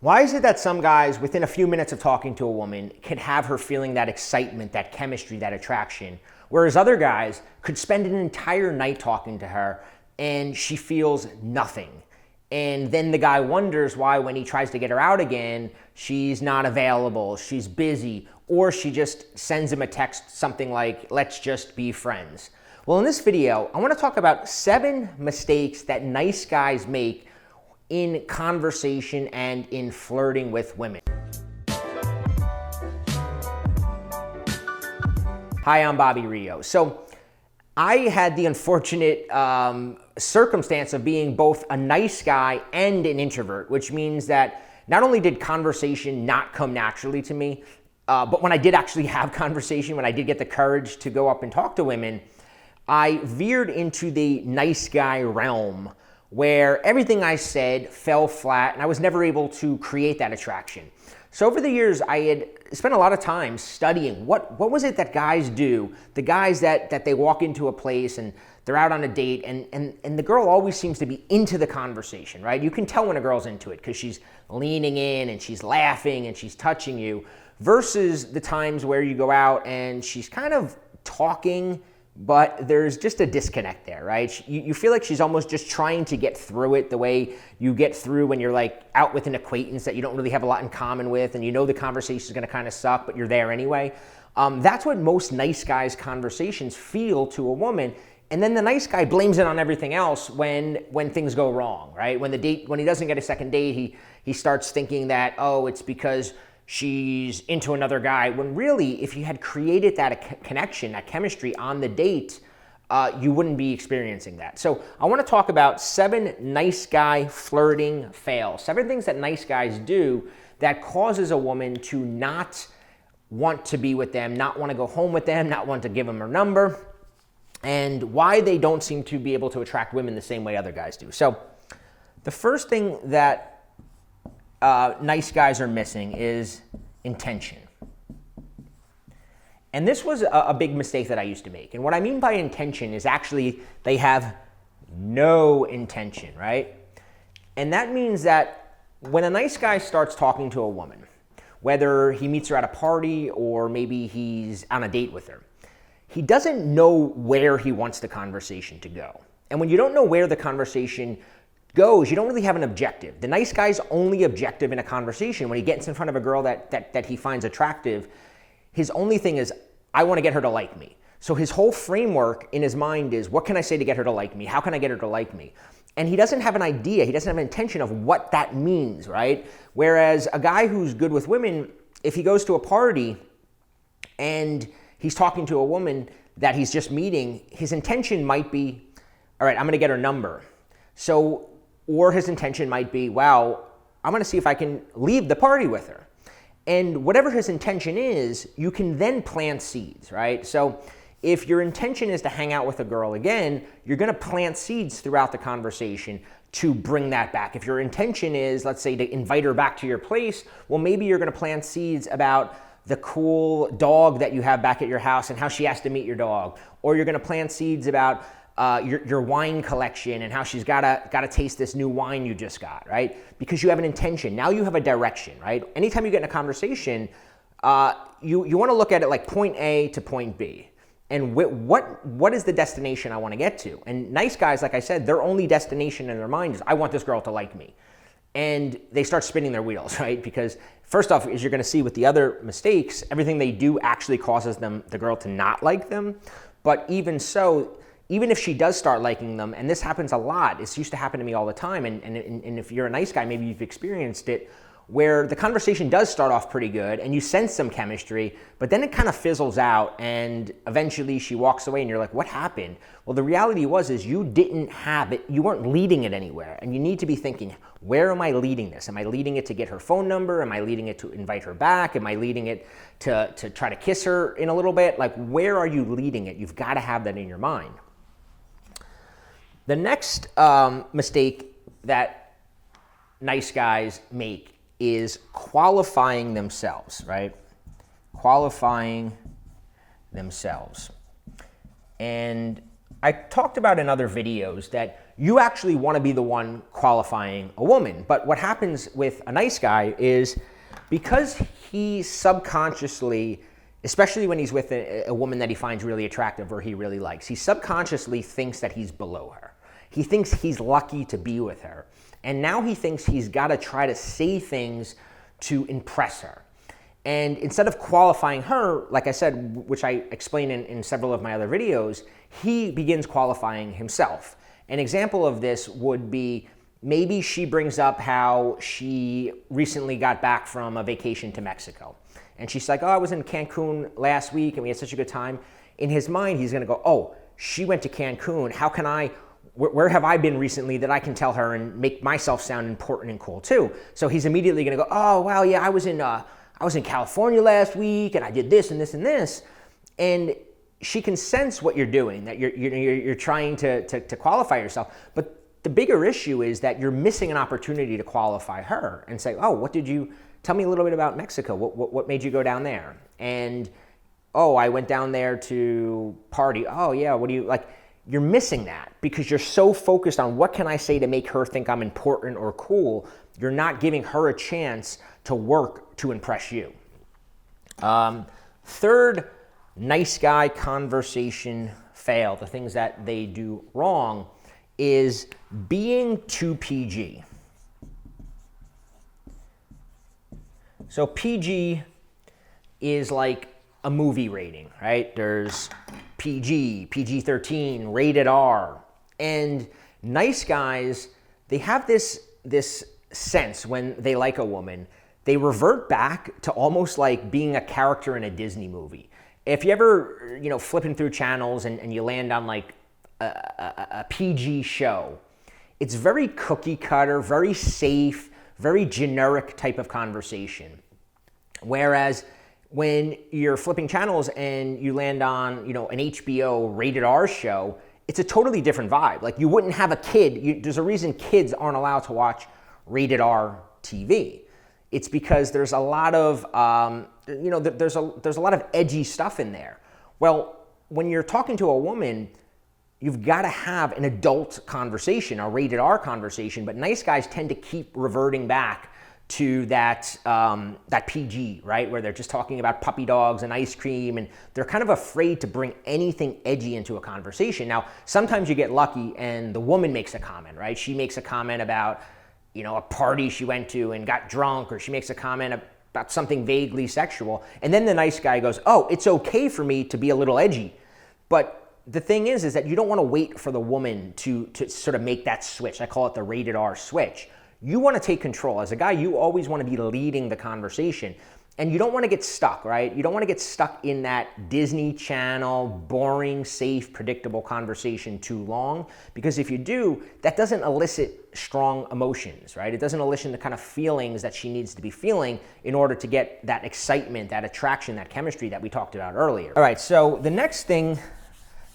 Why is it that some guys, within a few minutes of talking to a woman, can have her feeling that excitement, that chemistry, that attraction, whereas other guys could spend an entire night talking to her and she feels nothing? And then the guy wonders why, when he tries to get her out again, she's not available, she's busy, or she just sends him a text something like, "Let's just be friends." Well, in this video, I want to talk about 7 mistakes that nice guys make in conversation and in flirting with women. Hi, I'm Bobby Rio. So I had the unfortunate circumstance of being both a nice guy and an introvert, which means that not only did conversation not come naturally to me, but when I did actually have conversation, when I did get the courage to go up and talk to women, I veered into the nice guy realm where everything I said fell flat and I was never able to create that attraction. So over the years, I had spent a lot of time studying what was it that guys do, the guys that they walk into a place and they're out on a date and the girl always seems to be into the conversation, right? You can tell when a girl's into it because she's leaning in and she's laughing and she's touching you, versus the times where you go out and she's kind of talking, but there's just a disconnect there, right? You feel like she's almost just trying to get through it the way you get through when you're like out with an acquaintance that you don't really have a lot in common with, and you know the conversation is going to kind of suck, but you're there anyway. That's what most nice guys' conversations feel to a woman. And then the nice guy blames it on everything else when things go wrong, right? When he doesn't get a second date, he starts thinking that, oh, it's because she's into another guy, when really, if you had created that connection, that chemistry on the date, you wouldn't be experiencing that. So I want to talk about 7 nice guy flirting fails, 7 things that nice guys do that causes a woman to not want to be with them, not want to go home with them, not want to give them her number, and why they don't seem to be able to attract women the same way other guys do. So the first thing that nice guys are missing is intention. And this was a big mistake that I used to make. And what I mean by intention is actually they have no intention, right? And that means that when a nice guy starts talking to a woman, whether he meets her at a party or maybe he's on a date with her, he doesn't know where he wants the conversation to go. And when you don't know where the conversation goes, you don't really have an objective. The nice guy's only objective in a conversation, when he gets in front of a girl that he finds attractive, his only thing is, I want to get her to like me. So his whole framework in his mind is, what can I say to get her to like me? How can I get her to like me? And he doesn't have an idea, he doesn't have an intention of what that means, right? Whereas a guy who's good with women, if he goes to a party and he's talking to a woman that he's just meeting, his intention might be, all right, I'm going to get her number. So, or his intention might be, wow, I'm going to see if I can leave the party with her. And whatever his intention is, you can then plant seeds, right? So if your intention is to hang out with a girl again, you're going to plant seeds throughout the conversation to bring that back. If your intention is, let's say, to invite her back to your place, well, maybe you're going to plant seeds about the cool dog that you have back at your house and how she has to meet your dog. Or you're going to plant seeds about your wine collection and how she's gotta taste this new wine you just got, right? Because you have an intention. Now you have a direction, right? Anytime you get in a conversation, you want to look at it like point A to point B. And what is the destination I want to get to? And nice guys, like I said, their only destination in their mind is, I want this girl to like me. And they start spinning their wheels, right? Because first off, as you're going to see with the other mistakes, everything they do actually causes the girl to not like them. But even so, even if she does start liking them, and this happens a lot, it used to happen to me all the time, and if you're a nice guy, maybe you've experienced it, where the conversation does start off pretty good and you sense some chemistry, but then it kind of fizzles out and eventually she walks away and you're like, what happened? Well, the reality is you didn't have it, you weren't leading it anywhere, and you need to be thinking, where am I leading this? Am I leading it to get her phone number? Am I leading it to invite her back? Am I leading it to try to kiss her in a little bit? Like, where are you leading it? You've got to have that in your mind. The next mistake that nice guys make is qualifying themselves, right? Qualifying themselves. And I talked about in other videos that you actually want to be the one qualifying a woman. But what happens with a nice guy is because he subconsciously, especially when he's with a woman that he finds really attractive or he really likes, he subconsciously thinks that he's below her. He thinks he's lucky to be with her. And now he thinks he's got to try to say things to impress her. And instead of qualifying her, like I said, which I explained in several of my other videos, he begins qualifying himself. An example of this would be maybe she brings up how she recently got back from a vacation to Mexico. And she's like, oh, I was in Cancun last week and we had such a good time. In his mind, he's going to go, oh, she went to Cancun. How can where have I been recently that I can tell her and make myself sound important and cool too? So he's immediately going to go, oh, well, yeah, I was in California last week and I did this and this and this. And she can sense what you're doing, that you're trying to qualify yourself. But the bigger issue is that you're missing an opportunity to qualify her and say, oh, tell me a little bit about Mexico. What made you go down there? And, oh, I went down there to party. Oh, yeah, what do you like? You're missing that because you're so focused on what can I say to make her think I'm important or cool. You're not giving her a chance to work to impress you. Third, nice guy conversation fail, the things that they do wrong, is being too PG. So PG is like a movie rating, right? There's PG, PG-13, rated R. And nice guys, they have this sense when they like a woman, they revert back to almost like being a character in a Disney movie. If you ever, flipping through channels and you land on like a PG show, it's very cookie cutter, very safe, very generic type of conversation. Whereas when you're flipping channels and you land on, an HBO rated R show, it's a totally different vibe. Like you wouldn't have a kid. There's a reason kids aren't allowed to watch rated R TV. It's because there's a lot of, there's a lot of edgy stuff in there. Well, when you're talking to a woman, you've got to have an adult conversation, a rated R conversation. But nice guys tend to keep reverting back to that PG, right? Where they're just talking about puppy dogs and ice cream, and they're kind of afraid to bring anything edgy into a conversation. Now, sometimes you get lucky and the woman makes a comment, right? She makes a comment about, a party she went to and got drunk, or she makes a comment about something vaguely sexual. And then the nice guy goes, oh, it's okay for me to be a little edgy. But the thing is that you don't want to wait for the woman to sort of make that switch. I call it the rated R switch. You want to take control. As a guy, you always want to be leading the conversation. And you don't want to get stuck, right? You don't want to get stuck in that Disney Channel, boring, safe, predictable conversation too long. Because if you do, that doesn't elicit strong emotions, right? It doesn't elicit the kind of feelings that she needs to be feeling in order to get that excitement, that attraction, that chemistry that we talked about earlier. All right, so the next thing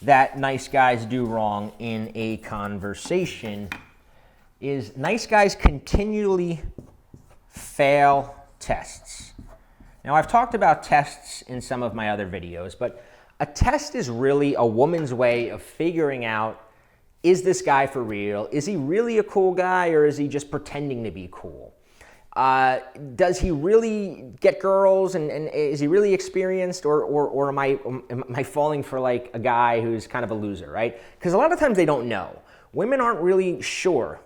that nice guys do wrong in a conversation is nice guys continually fail tests. Now, I've talked about tests in some of my other videos, but a test is really a woman's way of figuring out, is this guy for real? Is he really a cool guy, or is he just pretending to be cool? Does he really get girls, and is he really experienced, or am I falling for like a guy who's kind of a loser, right? Because a lot of times they don't know. Women aren't really sure.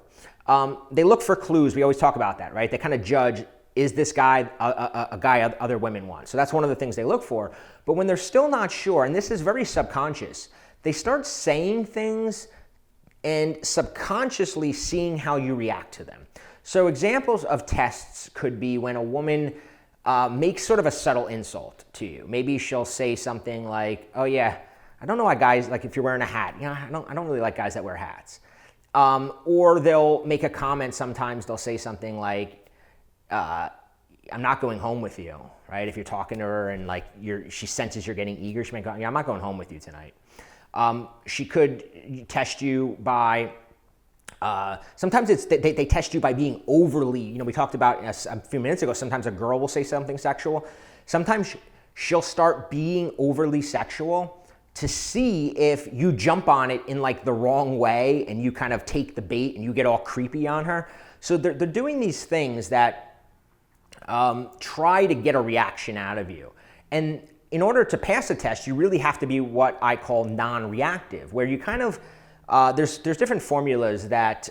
They look for clues. We always talk about that, right? They kind of judge, is this guy a guy other women want? So that's one of the things they look for. But when they're still not sure, and this is very subconscious, they start saying things and subconsciously seeing how you react to them. So examples of tests could be when a woman makes sort of a subtle insult to you. Maybe she'll say something like, oh yeah, I don't know why guys, like if you're wearing a hat, I don't really like guys that wear hats. Or they'll make a comment sometimes, they'll say something like, I'm not going home with you, right? If you're talking to her and like she senses you're getting eager, she might go, I'm not going home with you tonight. She could test you by, sometimes they test you by being overly, we talked about a few minutes ago, sometimes a girl will say something sexual. Sometimes she'll start being overly sexual to see if you jump on it in like the wrong way and you kind of take the bait and you get all creepy on her. So they're doing these things that try to get a reaction out of you. And in order to pass a test, you really have to be what I call non-reactive, where you kind of, there's different formulas that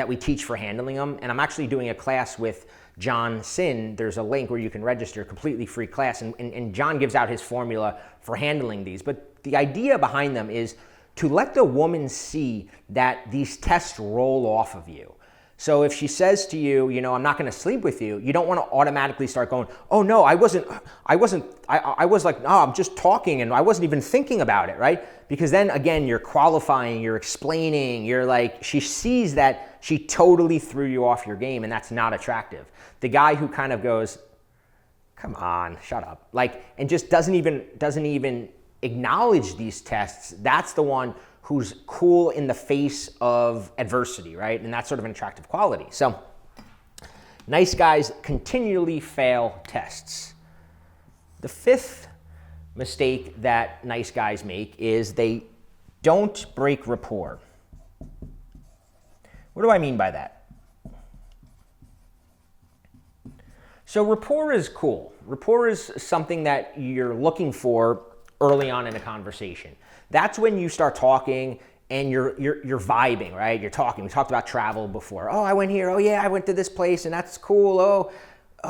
we teach for handling them. And I'm actually doing a class with John Sin. There's a link where you can register, a completely free class. And John gives out his formula for handling these. But the idea behind them is to let the woman see that these tests roll off of you. So if she says to you, you know, I'm not going to sleep with you, you don't want to automatically start going, oh no, I was like, no, I'm just talking and I wasn't even thinking about it, right? Because then again, you're qualifying, you're explaining, you're like, she sees that she totally threw you off your game and that's not attractive. The guy who kind of goes, come on, shut up, like, and just doesn't even acknowledge these tests, that's the one who's cool in the face of adversity, right? And that's sort of an attractive quality. So nice guys continually fail tests. The fifth mistake that nice guys make is they don't break rapport. What do I mean by that? So rapport is cool. Rapport is something that you're looking for early on in a conversation. That's when you start talking and you're vibing, right? You're talking. We talked about travel before. Oh, I went here. Oh, yeah, I went to this place and that's cool. Oh,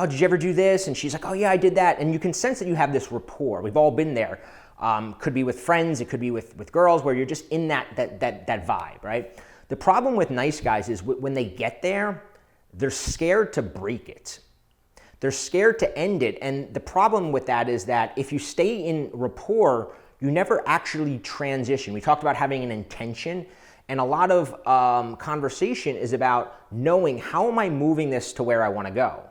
did you ever do this? And she's like, oh, yeah, I did that. And you can sense that you have this rapport. We've all been there. Could be with friends. It could be with girls where you're just in that vibe, right? The problem with nice guys is when they get there, they're scared to break it. They're scared to end it. And the problem with that is that if you stay in rapport, you never actually transition. We talked about having an intention, and a lot of conversation is about knowing how am I moving this to where I want to go.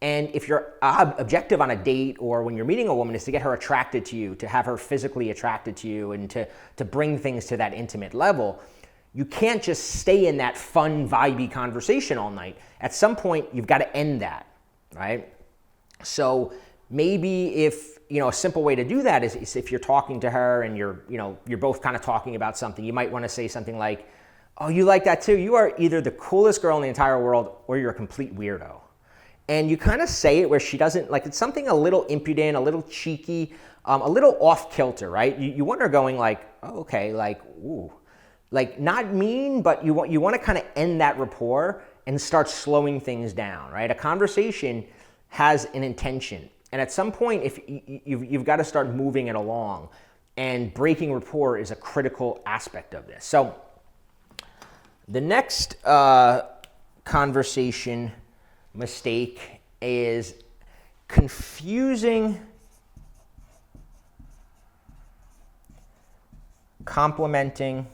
And if your objective on a date or when you're meeting a woman is to get her attracted to you, to have her physically attracted to you, and to bring things to that intimate level, you can't just stay in that fun, vibey conversation all night. At some point, you've got to end that, right? So maybe if, a simple way to do that is if you're talking to her and you're both kind of talking about something, you might want to say something like, oh, you like that too? You are either the coolest girl in the entire world or you're a complete weirdo. And you kind of say it where she doesn't, like, it's something a little impudent, a little cheeky, a little off kilter, right? You want her going like, oh, okay, like, ooh, like not mean, but you want to kind of end that rapport and start slowing things down, right? A conversation has an intention. And at some point, if you've got to start moving it along, and breaking rapport is a critical aspect of this. So the next conversation mistake is confusing complimenting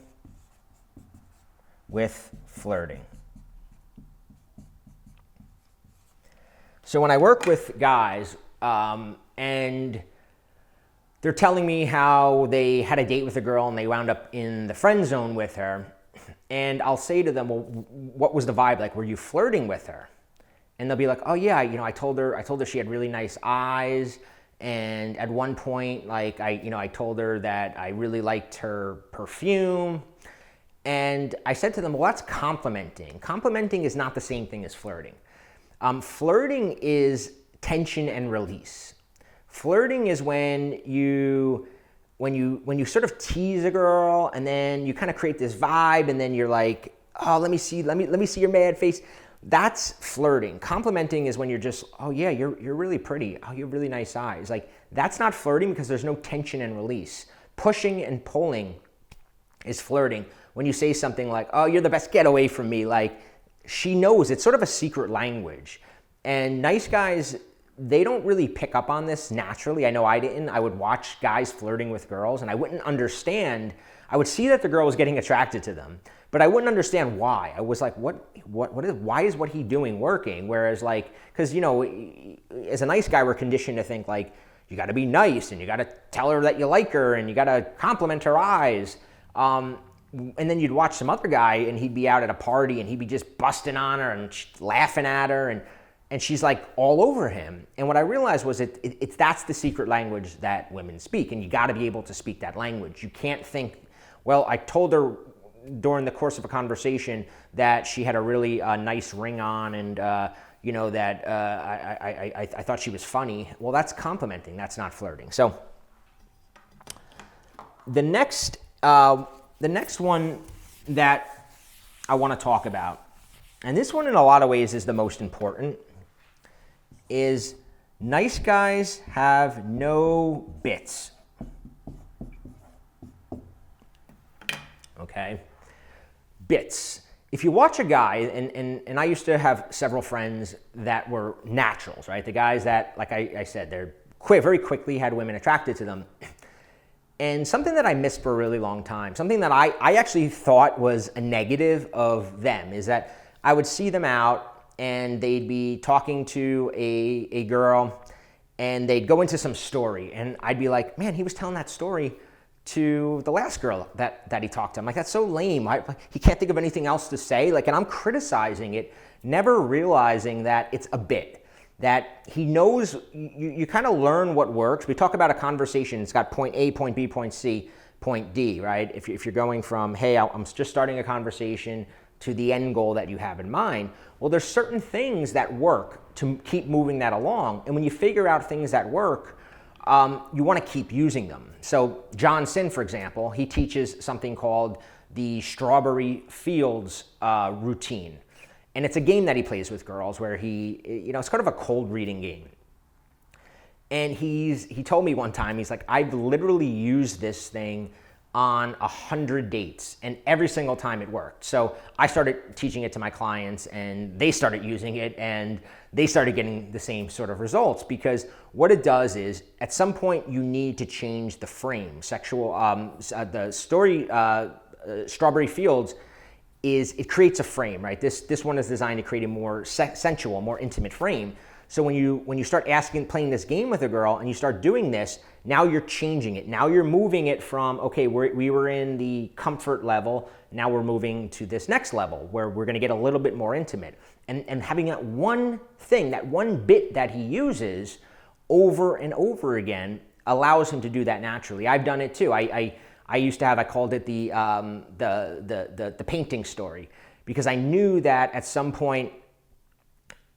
with flirting. So when I work with guys, and they're telling me how they had a date with a girl and they wound up in the friend zone with her. And I'll say to them, well, what was the vibe like? Were you flirting with her? And they'll be like, oh yeah, I told her she had really nice eyes. And at one point, like I told her that I really liked her perfume. And I said to them, well, that's complimenting. Complimenting is not the same thing as flirting. Flirting is tension and release. Flirting is when you sort of tease a girl and then you kind of create this vibe and then you're like, oh, let me see your mad face. That's flirting. Complimenting is when you're just, oh yeah, you're really pretty. Oh, you have really nice eyes. Like, that's not flirting because there's no tension and release. Pushing and pulling is flirting. When you say something like, oh, you're the best, get away from me. Like, she knows. It's sort of a secret language. And nice guys, they don't really pick up on this naturally. I know I didn't. I would watch guys flirting with girls and I wouldn't understand. I would see that the girl was getting attracted to them, but I wouldn't understand why. I was like, why is what he doing working? Whereas like, because as a nice guy, we're conditioned to think like, you got to be nice and you got to tell her that you like her and you got to compliment her eyes. And then you'd watch some other guy and he'd be out at a party and he'd be just busting on her and laughing at her. And And she's like all over him. And what I realized was that's the secret language that women speak. And you got to be able to speak that language. You can't think, well, I told her during the course of a conversation that she had a really nice ring on and, that I thought she was funny. Well, that's complimenting. That's not flirting. So the next one that I want to talk about, and this one in a lot of ways is the most important, is nice guys have no bits. Okay? Bits. If you watch a guy, and I used to have several friends that were naturals, right? The guys that, like I said, they're very quickly had women attracted to them. And something that I missed for a really long time, something that I actually thought was a negative of them, is that I would see them out and they'd be talking to a girl and they'd go into some story. And I'd be like, man, he was telling that story to the last girl that he talked to. I'm like, that's so lame. He can't think of anything else to say. Like, and I'm criticizing it, never realizing that it's a bit. That he knows, you kind of learn what works. We talk about a conversation, it's got point A, point B, point C, point D, right? If you're going from, hey, I'm just starting a conversation to the end goal that you have in mind, well, there's certain things that work to keep moving that along. And when you figure out things that work, you want to keep using them. So John Sin, for example, he teaches something called the Strawberry Fields routine. And it's a game that he plays with girls where it's kind of a cold reading game. And he told me one time, he's like, I've literally used this thing on 100 dates and every single time it worked. So I started teaching it to my clients and they started using it and they started getting the same sort of results, because what it does is at some point you need to change the frame. The story, Strawberry Fields, it creates a frame, right? This one is designed to create a more sensual, more intimate frame. So when you start playing this game with a girl and you start doing this, now you're changing it. Now you're moving it from, okay, we were in the comfort level, now we're moving to this next level where we're gonna get a little bit more intimate. And having that one thing, that one bit that he uses over and over again allows him to do that naturally. I've done it too. I used to have, I called it the painting story, because I knew that at some point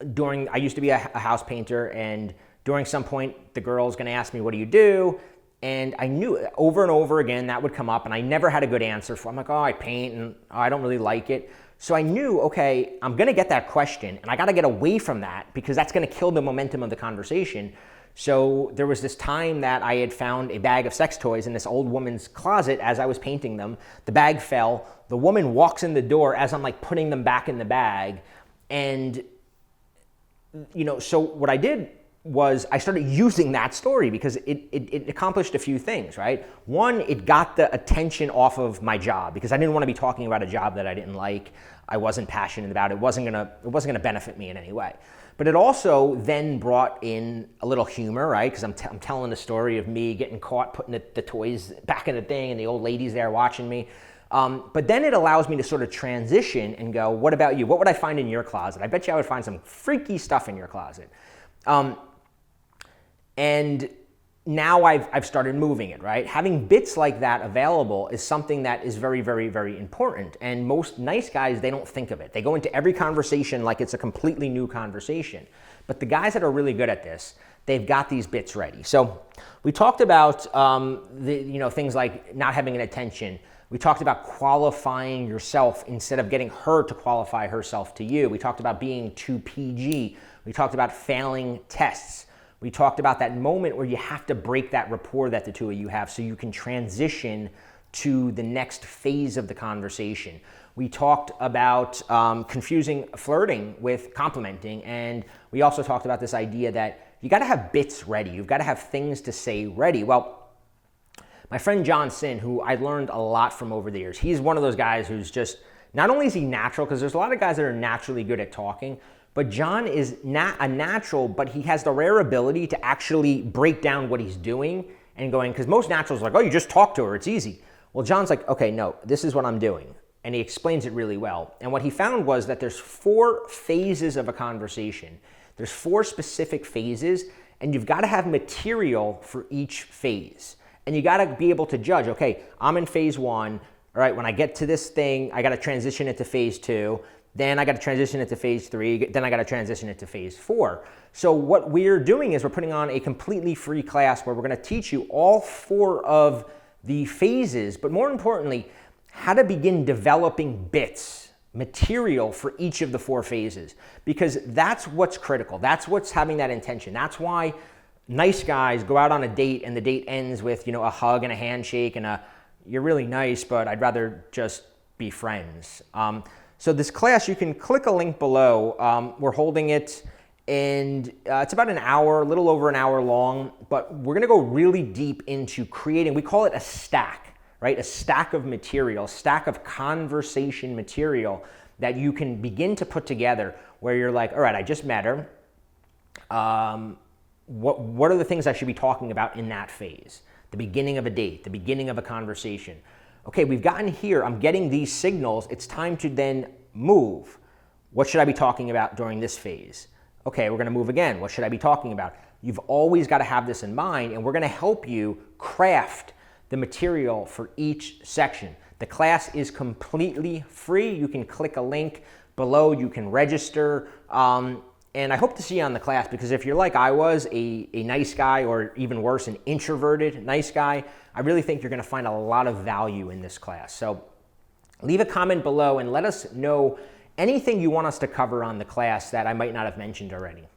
I used to be a house painter, and during some point the girl's gonna ask me, what do you do? And I knew over and over again that would come up, and I never had a good answer for it. I'm like, oh, I paint, and I don't really like it. So I knew, okay, I'm gonna get that question, and I gotta get away from that because that's gonna kill the momentum of the conversation. So there was this time that I had found a bag of sex toys in this old woman's closet as I was painting them. The bag fell. The woman walks in the door as I'm like putting them back in the bag. And, so what I did was I started using that story because it accomplished a few things, right? One, it got the attention off of my job because I didn't want to be talking about a job that I didn't like. I wasn't passionate about it. It wasn't gonna benefit me in any way. But it also then brought in a little humor, right? Because I'm telling the story of me getting caught putting the toys back in the thing and the old ladies there watching me. But then it allows me to sort of transition and go, what about you? What would I find in your closet? I bet you I would find some freaky stuff in your closet. And now I've started moving it, right? Having bits like that available is something that is very, very, very important. And most nice guys, they don't think of it. They go into every conversation like it's a completely new conversation. But the guys that are really good at this, they've got these bits ready. So we talked about things like not having an attention. We talked about qualifying yourself instead of getting her to qualify herself to you. We talked about being too PG. We talked about failing tests. We talked about that moment where you have to break that rapport that the two of you have so you can transition to the next phase of the conversation. We talked about confusing flirting with complimenting, and we also talked about this idea that you gotta have bits ready. You've gotta have things to say ready. Well, my friend John Sin, who I learned a lot from over the years, he's one of those guys who's just, not only is he natural, because there's a lot of guys that are naturally good at talking, but John is not a natural, but he has the rare ability to actually break down what he's doing and going, because most naturals are like, oh, you just talk to her, it's easy. Well, John's like, okay, no, this is what I'm doing. And he explains it really well. And what he found was that there's 4 phases of a conversation. There's 4 specific phases, and you've got to have material for each phase. And you got to be able to judge, okay, I'm in phase 1. All right, when I get to this thing, I got to transition it to phase 2. Then I got to transition it to phase 3. Then I got to transition it to phase 4. So what we're doing is we're putting on a completely free class where we're going to teach you all 4 of the phases, but more importantly, how to begin developing bits, material for each of the 4 phases, because that's what's critical. That's what's having that intention. That's why nice guys go out on a date and the date ends with, a hug and a handshake and you're really nice, but I'd rather just be friends. So this class, you can click a link below. We're holding it, and it's about an hour, a little over an hour long, but we're gonna go really deep into creating, we call it a stack, right? A stack of material, stack of conversation material that you can begin to put together where you're like, all right, I just met her. What are the things I should be talking about in that phase? The beginning of a date, the beginning of a conversation. Okay, we've gotten here, I'm getting these signals, it's time to then move. What should I be talking about during this phase? Okay, we're gonna move again. What should I be talking about? You've always gotta have this in mind, and we're gonna help you craft the material for each section. The class is completely free. You can click a link below, you can register, and I hope to see you on the class, because if you're like I was, a nice guy, or even worse, an introverted nice guy, I really think you're gonna find a lot of value in this class. So leave a comment below and let us know anything you want us to cover on the class that I might not have mentioned already.